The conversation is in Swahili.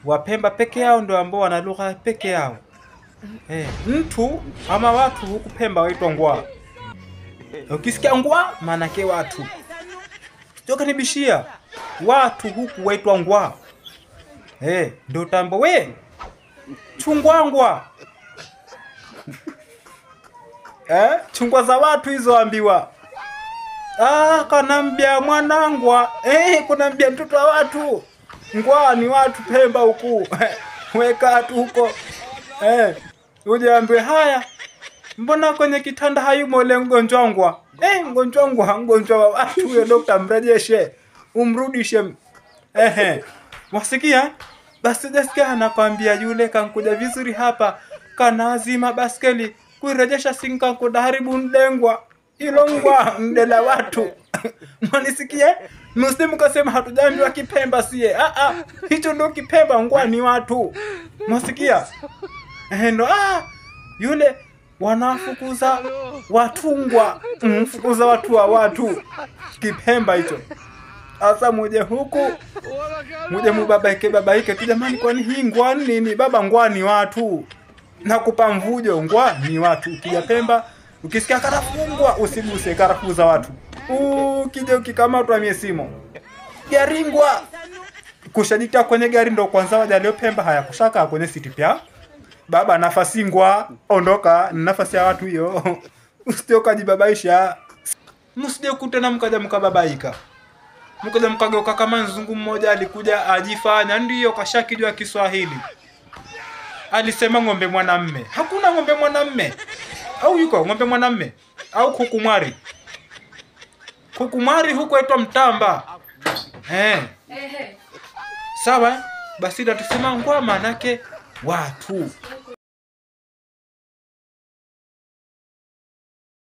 Wapemba peke yao ndio ambao wana lugha peke yao. Mtu ama watu huku Pemba waitwa ngwa. Ukisikia ngwa maana yake watu. Toka nibishia. Watu huku waitwa ngwa. Ndio tambo we. Chungwangwa. Chungwa za watu hizo ambiwa. Kanambia mwanangwa. Kuna mbia mtoto wa watu. Ngwa ni watu Pemba huku. Weka tu huko. Uje ambiwe haya. Mbona kwenye kitanda hayumo ule mgonjwa ngwa? Mgonjwa wa watu huyo dokta mrejeshe. Umrudishe. Wasikia? Basi jasikia anakwambia yule kankuja vizuri hapa. Kanazima baskeli. Kuirejesha sinka kudaharibu ndengwa. Ilo ngwa mdela watu. Mwanisikia? Nusimu kasema hatujambiwa Kipemba siye. Hicho ndo Kipemba, ngwa ni watu. Mwasikia? Yule wanafukuza watungwa. Mfukuza watu wa watu. Kipemba hicho. Asa muje huku. Muje mubabaike. Kijamani kwani hii ngwa nini? Baba ngwa ni watu. Nakupa mvujo, ngwa ni watu. Ukija Pemba, ukisikia karafungwa, usiguse karafu za watu. Ukija ukikamatwa miesimo. Garingwa. Kushajita kwenye gari ndo kwanza wajaleo Pemba haya kushaka kwenye siti pia. Baba nafasi ngwa, ondoka, nafasi ya watu hiyo. Usije ukajibabaisha. Msije kutana mkaja mkababaika. Mkaja mkageuka kama nzungu mmoja alikuja ajifanya ndiyo kashakijua Kiswahili. Alisema ng'ombe mwanamme. Hakuna ng'ombe mwanamme. Au yuko ng'ombe mwanamme? Au kukumari? Kukumari huko aitwa mtamba. Sawa? Basi tusema ngwa manake watu.